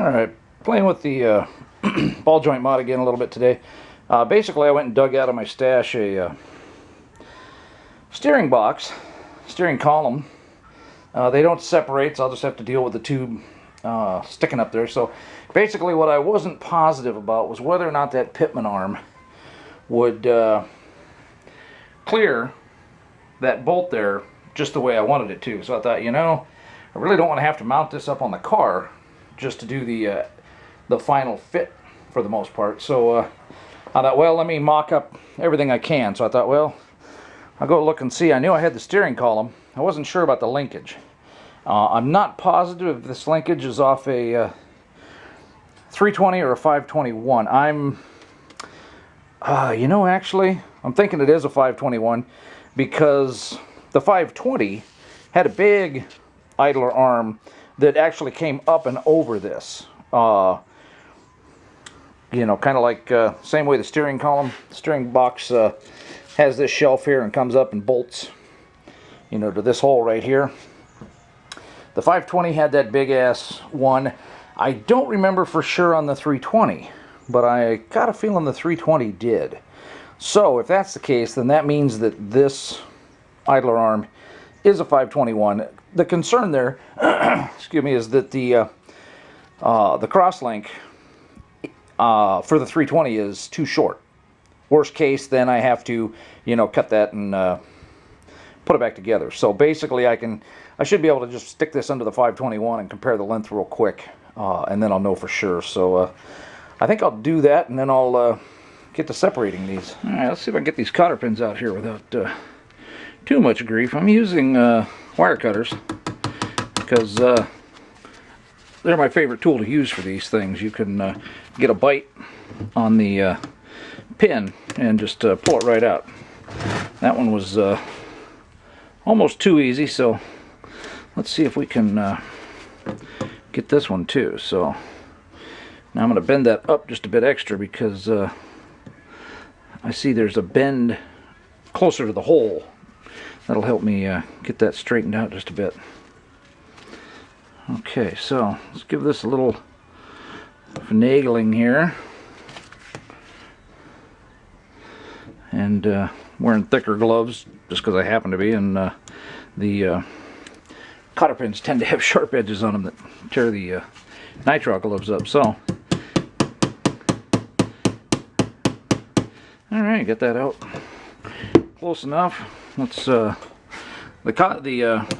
Alright, playing with the ball joint mod again a little bit today. Basically I went and dug out of my stash a steering box, steering column. They don't separate, so I'll just have to deal with the tube sticking up there. So basically what I wasn't positive about was whether or not that pitman arm would clear that bolt there just the way I wanted it to. So I thought, you know, I really don't want to have to mount this up on the car just to do the final fit for the most part. So I thought, well, let me mock up everything I can. So I thought, well, I'll go look and see. I knew I had the steering column. I wasn't sure about the linkage. I'm not positive if this linkage is off a 320 or a 521. You know, actually, I'm thinking it is a 521 because the 520 had a big idler arm that actually came up and over this. You know, kind of like same way the steering box has this shelf here and comes up and bolts, you know, to this hole right here. The 520 had that big ass one. I don't remember for sure on the 320, but I got a feeling the 320 did. So if that's the case, then that means that this idler arm is a 521. The concern there, excuse me, is that the crosslink for the 320 is too short. Worst case, then I have to, you know, cut that and put it back together. So basically, I should be able to just stick this under the 521 and compare the length real quick, and then I'll know for sure. So I think I'll do that, and then I'll get to separating these. All right, let's see if I can get these cotter pins out here without too much grief. I'm using wire cutters because they're my favorite tool to use for these things. You can get a bite on the pin and just pull it right out. That one was almost too easy, so let's see if we can get this one too. So now I'm going to bend that up just a bit extra because I see there's a bend closer to the hole. That'll help me get that straightened out just a bit. Okay, so let's give this a little finagling here. And wearing thicker gloves just because I happen to be, and the cotter pins tend to have sharp edges on them that tear the nitrile gloves up. So, alright, get that out close enough. Let's the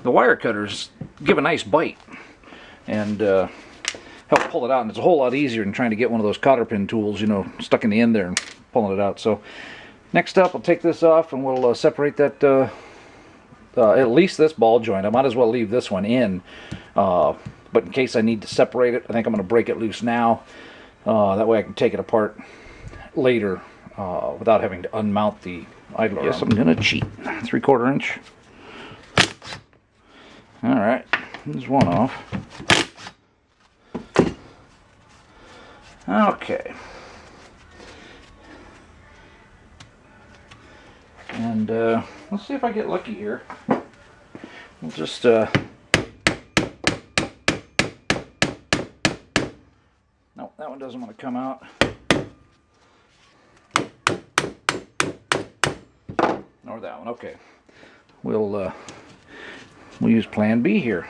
wire cutters give a nice bite and help pull it out, and it's a whole lot easier than trying to get one of those cotter pin tools, you know, stuck in the end there and pulling it out. So next up, I'll take this off and we'll separate that, at least this ball joint. I might as well leave this one in, but in case I need to separate it, I think I'm going to break it loose now. That way I can take it apart later without having to unmount the idler arm. Yes, I'm going to cheat. 3/4 inch. Alright, there's one off. Okay. And let's see if I get lucky here. We'll just no, that one doesn't want to come out. Nor that one. Okay. We'll use plan B here.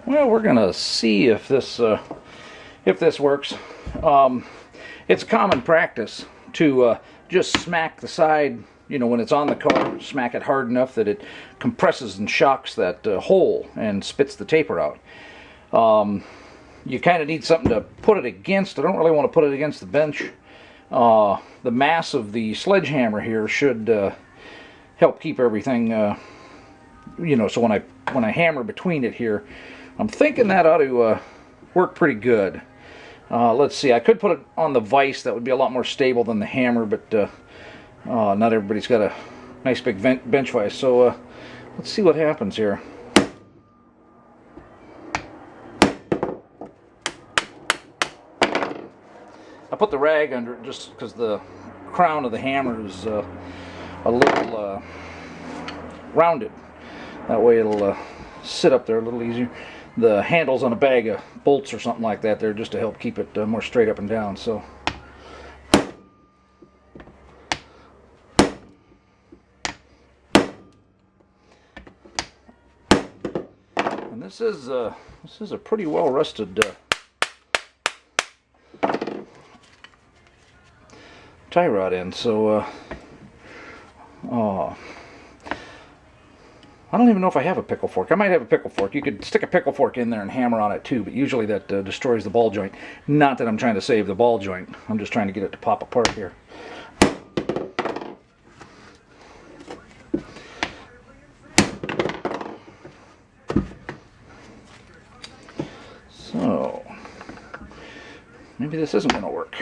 Well, we're gonna see if this works. It's common practice to just smack the side, you know, when it's on the car, smack it hard enough that it compresses and shocks that hole and spits the taper out. You kind of need something to put it against. I don't really want to put it against the bench. The mass of the sledgehammer here should help keep everything, you know, so when I hammer between it here, I'm thinking that ought to work pretty good. Let's see, I could put it on the vise. That would be a lot more stable than the hammer, but not everybody's got a nice big bench vise. So let's see what happens here. I put the rag under it just because the crown of the hammer is a little rounded. That way it'll sit up there a little easier. the handles on a bag of bolts or something like that there, just to help keep it more straight up and down. So and this is a pretty well rusted tie rod end. So I don't even know if I have a pickle fork. I might have a pickle fork. You could stick a pickle fork in there and hammer on it too, but usually that destroys the ball joint. Not that I'm trying to save the ball joint. I'm just trying to get it to pop apart here. So, maybe this isn't going to work.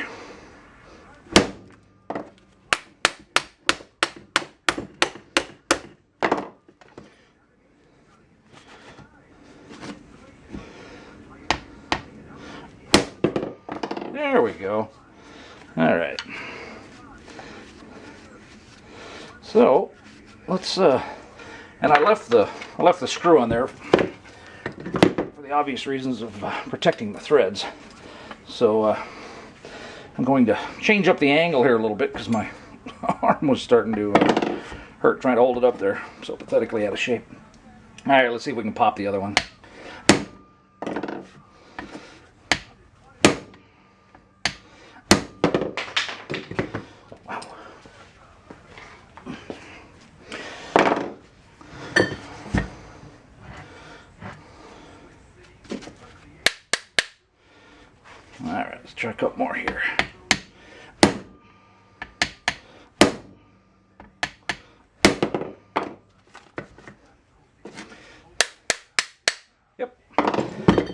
There we go. All right. So let's and I left the screw on there for the obvious reasons of protecting the threads. So I'm going to change up the angle here a little bit because my arm was starting to hurt trying to hold it up there, so pathetically out of shape. All right, let's see if we can pop the other one. Alright, let's try a couple more here. Yep.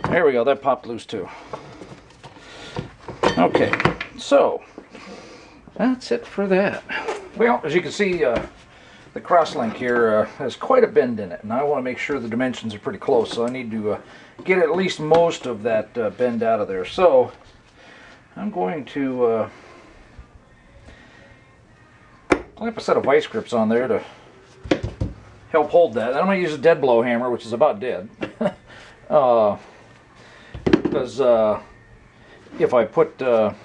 There we go, that popped loose too. Okay, so that's it for that. Well, as you can see, the crosslink here has quite a bend in it, and I want to make sure the dimensions are pretty close, so I need to get at least most of that bend out of there. So I'm going to clamp a set of vice grips on there to help hold that. And I'm going to use a dead blow hammer, which is about dead, because if I put the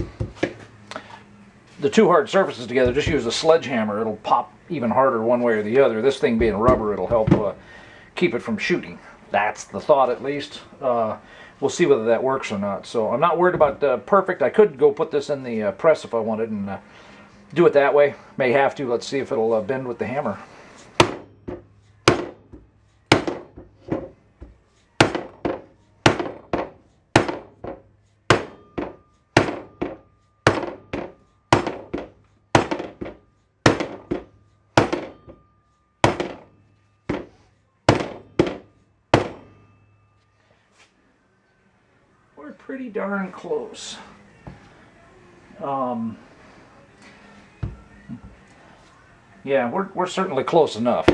two hard surfaces together, just use a sledgehammer, it'll pop even harder one way or the other. This thing being rubber, it'll help keep it from shooting. That's the thought, at least. We'll see whether that works or not. So I'm not worried about perfect. I could go put this in the press if I wanted and do it that way. May have to. Let's see if it'll bend with the hammer. We're pretty darn close. Yeah, we're certainly close enough.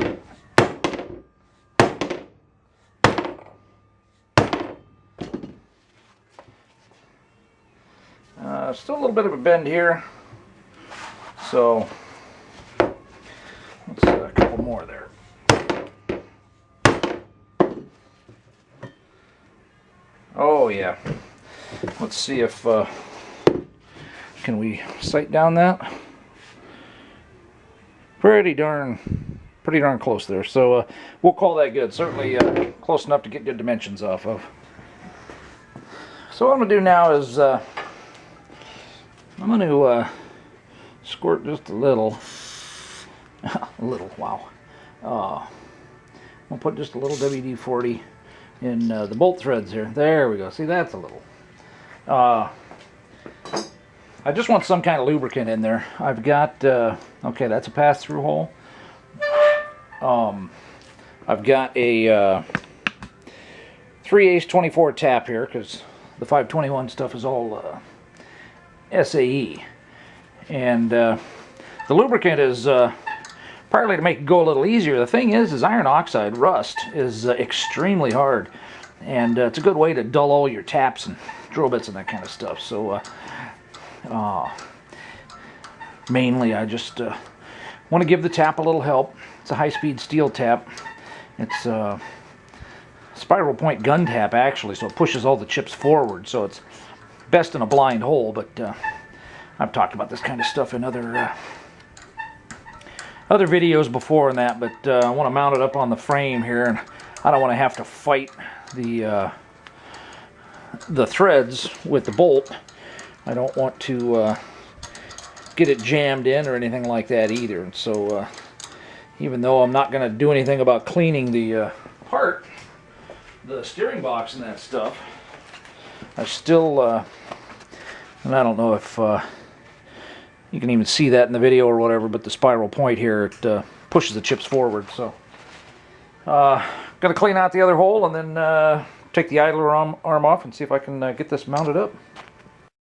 Still a little bit of a bend here, so let's a couple more there. Oh yeah. Let's see if can we sight down that. Pretty darn close there. So we'll call that good. Certainly close enough to get good dimensions off of. So what I'm gonna do now is I'm gonna squirt just a little. Wow. I'll put just a little WD-40 in the bolt threads here. There we go. See, that's a little. I just want some kind of lubricant in there. I've got, okay, that's a pass-through hole. I've got a 3/8 24 tap here because the 521 stuff is all SAE. And the lubricant is partly to make it go a little easier. The thing is iron oxide rust is extremely hard. And it's a good way to dull all your taps and drill bits and that kind of stuff. So mainly I just want to give the tap a little help. It's a high-speed steel tap. It's spiral point gun tap actually, so it pushes all the chips forward, so it's best in a blind hole. But I've talked about this kind of stuff in other videos before and that, but I want to mount it up on the frame here, and I don't want to have to fight the threads with the bolt. I don't want to get it jammed in or anything like that either. And so even though I'm not going to do anything about cleaning the part, the steering box and that stuff, I still, and I don't know if you can even see that in the video or whatever, but the spiral point here, it pushes the chips forward. So going to clean out the other hole and then take the idler arm off and see if I can get this mounted up.